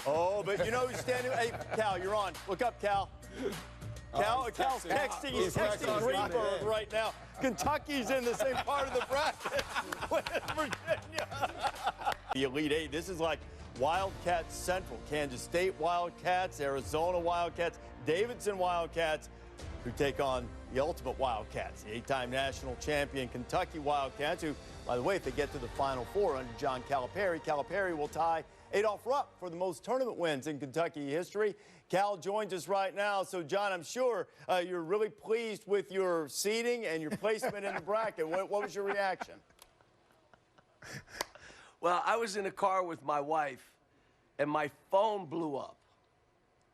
Oh, but you know who's standing? Hey, Cal, you're on. Look up, Cal. Cal's texting. He's texting Greenberg right now. Kentucky's in the same part of the bracket with Virginia. The Elite Eight, this is like Wildcats Central. Kansas State Wildcats, Arizona Wildcats, Davidson Wildcats, who take on the ultimate Wildcats, the 8-time national champion Kentucky Wildcats, who, by the way, if they get to the Final Four under John Calipari, Calipari will tie Adolph Rupp for the most tournament wins in Kentucky history. Cal joins us right now. So, John, I'm sure you're really pleased with your seeding and your placement in the bracket. What was your reaction? Well, I was in a car with my wife, and my phone blew up.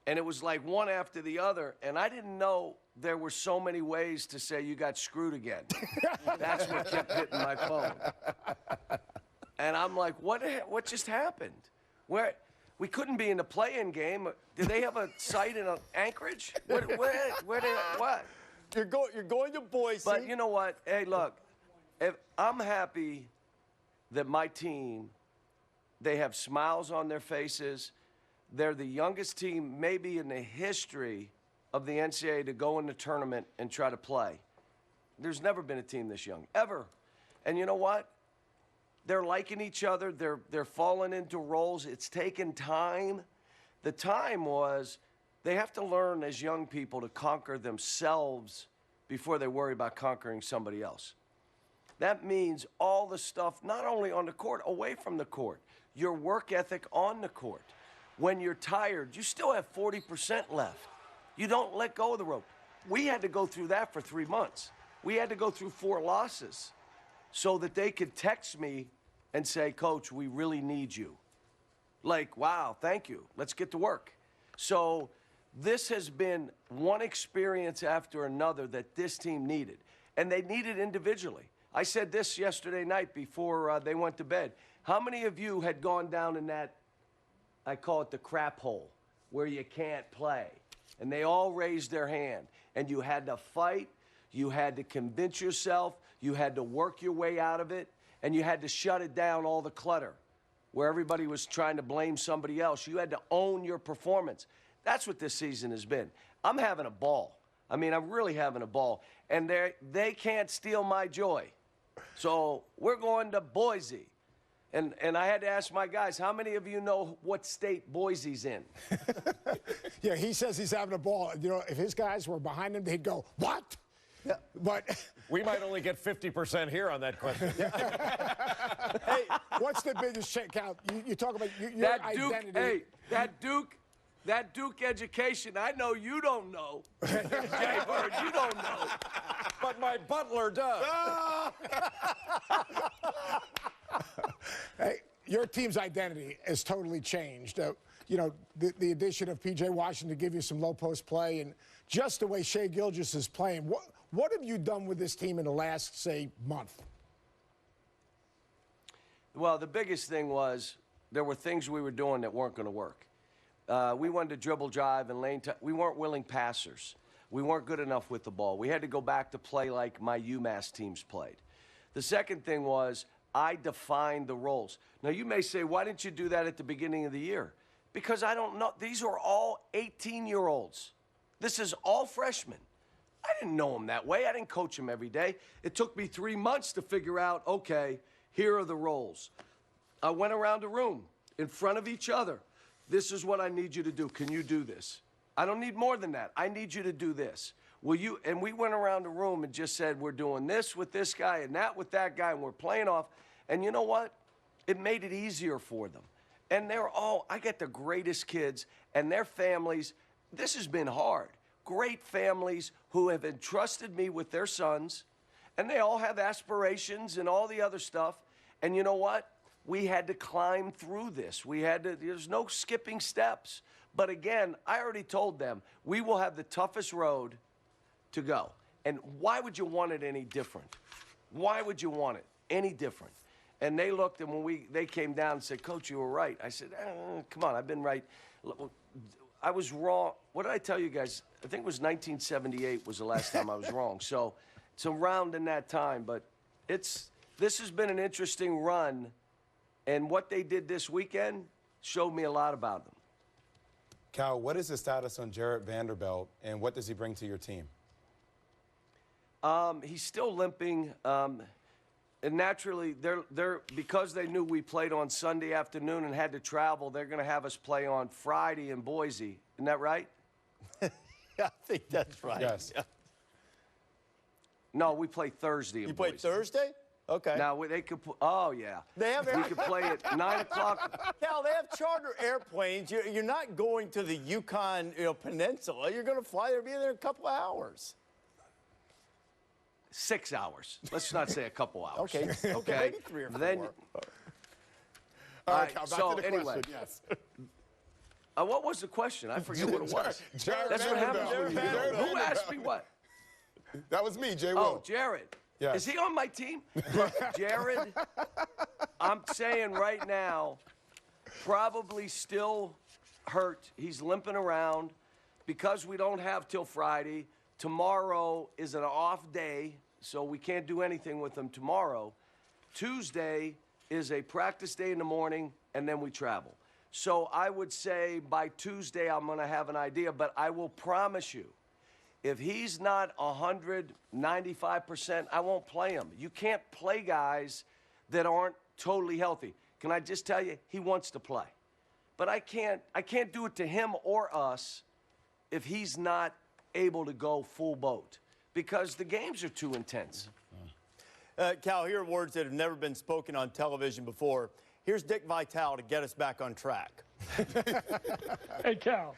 And it was like one after the other, and I didn't know there were so many ways to say you got screwed again. That's what kept hitting my phone. And I'm like, what just happened? We couldn't be in the play-in game. Did they have a site in Anchorage? What? You're going to Boise. But you know what? Hey, look, I'm happy that my team, they have smiles on their faces. They're the youngest team maybe in the history of the NCAA to go in the tournament and try to play. There's never been a team this young, ever. And you know what? They're liking each other. They're falling into roles. It's taken time. The time was they have to learn as young people to conquer themselves before they worry about conquering somebody else. That means all the stuff, not only on the court, away from the court, your work ethic on the court. When you're tired, you still have 40% left. You don't let go of the rope. We had to go through that for 3 months. We had to go through 4 losses so that they could text me and say, Coach, we really need you. Like, wow, thank you. Let's get to work. So this has been one experience after another that this team needed. And they needed individually. I said this yesterday night before they went to bed. How many of you had gone down in that, I call it the crap hole, where you can't play? And they all raised their hand. And you had to fight. You had to convince yourself. You had to work your way out of it. And you had to shut it down, all the clutter, where everybody was trying to blame somebody else. You had to own your performance. That's what this season has been. I'm having a ball. I mean, I'm really having a ball. And they can't steal my joy. So we're going to Boise. And I had to ask my guys, how many of you know what state Boise's in? Yeah, he says he's having a ball. You know, if his guys were behind him, they'd go, what? Yeah. But we might only get 50% here on that question. Hey, what's the biggest checkout? You talk about your identity. Hey, that Duke education, I know you don't know. Jay Bird, you don't know. But my butler does. Hey, your team's identity has totally changed. You know, the addition of P.J. Washington to give you some low post play and just the way Shai Gilgeous is playing. What have you done with this team in the last, say, month? Well, the biggest thing was there were things we were doing that weren't going to work. We wanted to dribble, drive, and lane. We weren't willing passers. We weren't good enough with the ball. We had to go back to play like my UMass teams played. The second thing was I defined the roles. Now, you may say, why didn't you do that at the beginning of the year? Because I don't know. These are all 18-year-olds. This is all freshmen. I didn't know them that way. I didn't coach them every day. It took me 3 months to figure out, okay, here are the roles. I went around the room in front of each other. This is what I need you to do. Can you do this? I don't need more than that. I need you to do this. Will you? And we went around the room and just said, we're doing this with this guy and that with that guy, and we're playing off. And you know what? It made it easier for them. And I get the greatest kids and their families. This has been hard. Great families who have entrusted me with their sons, and they all have aspirations and all the other stuff. And you know what? We had to climb through this. There's no skipping steps. But again, I already told them, we will have the toughest road to go. And why would you want it any different? Why would you want it any different? And they looked, and when they came down and said, Coach, you were right. I said, come on, I've been right. I was wrong. What did I tell you guys? I think it was 1978 was the last time I was wrong. So it's around in that time. But this has been an interesting run. And what they did this weekend showed me a lot about them. Cal, what is the status on Jarrett Vanderbilt, and what does he bring to your team? He's still limping. And naturally, they're because they knew we played on Sunday afternoon and had to travel, they're going to have us play on Friday in Boise. Isn't that right? Yeah, I think that's right. Yes. Yeah. No, we play Thursday in Boise. You play Thursday? Okay. Now, they could oh, yeah. They have we could play at 9 o'clock. Cal, they have charter airplanes. You're not going to the Yukon Peninsula. You're going to fly there, be there in a couple of hours. 6 hours. Let's not say a couple hours. Okay. Okay. Maybe 3 or 4. Then, All right, Cal, back so to the anyway. question. Yes. What was the question? I forget what it was. Jared That's what happens Vanderbilt. when you Jared know. Who asked me what? That was me, Jay Oh, Will. Jared. Yes. Is he on my team? Look, Jared, I'm saying right now, probably still hurt. He's limping around because we don't have till Friday. Tomorrow is an off day, so we can't do anything with him tomorrow. Tuesday is a practice day in the morning, and then we travel. So I would say by Tuesday I'm going to have an idea, but I will promise you, if he's not 195%, I won't play him. You can't play guys that aren't totally healthy. Can I just tell you, he wants to play. But I can't do it to him or us if he's not able to go full boat because the games are too intense. Cal, here are words that have never been spoken on television before. Here's Dick Vitale to get us back on track. Hey, Cal,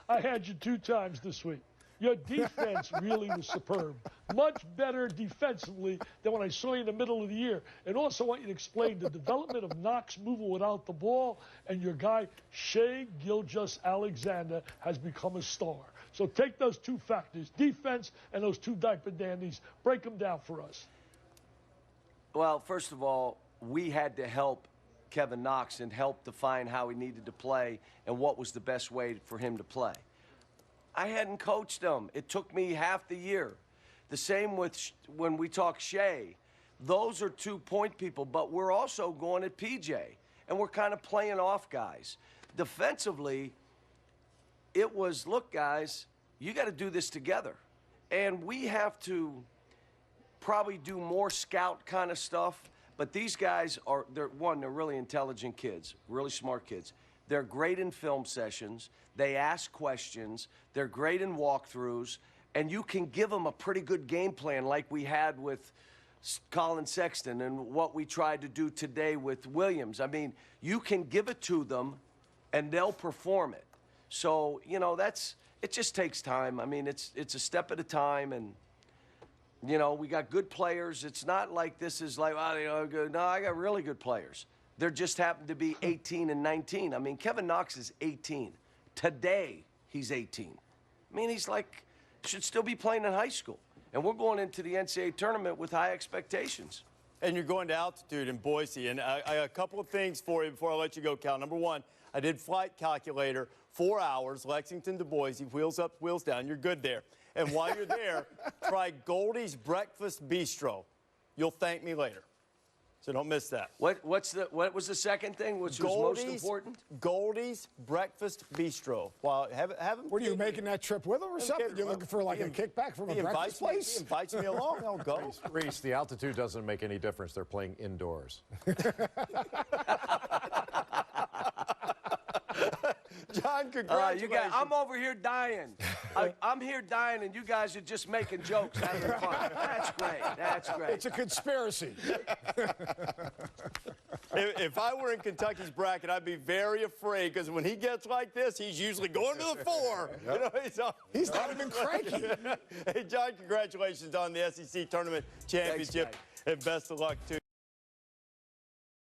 I had you 2 times this week. Your defense really was superb. Much better defensively than when I saw you in the middle of the year. And also want you to explain the development of Knox moving without the ball, and your guy, Shai Gilgeous-Alexander, has become a star. So take those 2 factors, defense and those 2 diaper dandies, break them down for us. Well, first of all, we had to help Kevin Knox and help define how he needed to play and what was the best way for him to play. I hadn't coached him. It took me half the year. The same with when we talk Shai. Those are 2-point people, but we're also going at PJ, and we're kind of playing off guys. Defensively, it was, look, guys, you got to do this together. And we have to probably do more scout kind of stuff, but these guys are, they're really intelligent kids, really smart kids. They're great in film sessions. They ask questions. They're great in walkthroughs. And you can give them a pretty good game plan like we had with Colin Sexton and what we tried to do today with Williams. I mean, you can give it to them, and they'll perform it. So, it just takes time. I mean, it's a step at a time, and, we got good players. It's not like this is like, good. No, I got really good players. There just happen to be 18 and 19. I mean, Kevin Knox is 18. Today, he's 18. I mean, he's like, should still be playing in high school. And we're going into the NCAA tournament with high expectations. And you're going to altitude in Boise. And I got a couple of things for you before I let you go, Cal. Number one, I did flight calculator, 4 hours, Lexington to Boise, wheels up, wheels down. You're good there. And while you're there, try Goldie's Breakfast Bistro. You'll thank me later. So don't miss that. What was the second thing, which was most important? Goldie's Breakfast Bistro. Well, have him. What are you making that trip with him or something? You're looking for like a kickback from a breakfast place? He invites me along. I'll go. Rece, the altitude doesn't make any difference. They're playing indoors. John, congratulations. I'm over here dying. I'm here dying, and you guys are just making jokes, having fun. That's great. That's great. It's a conspiracy. If I were in Kentucky's bracket, I'd be very afraid because when he gets like this, he's usually going to the 4. Yep. He's not even cranky. Hey, John, congratulations on the SEC Tournament championship, and best of luck to you.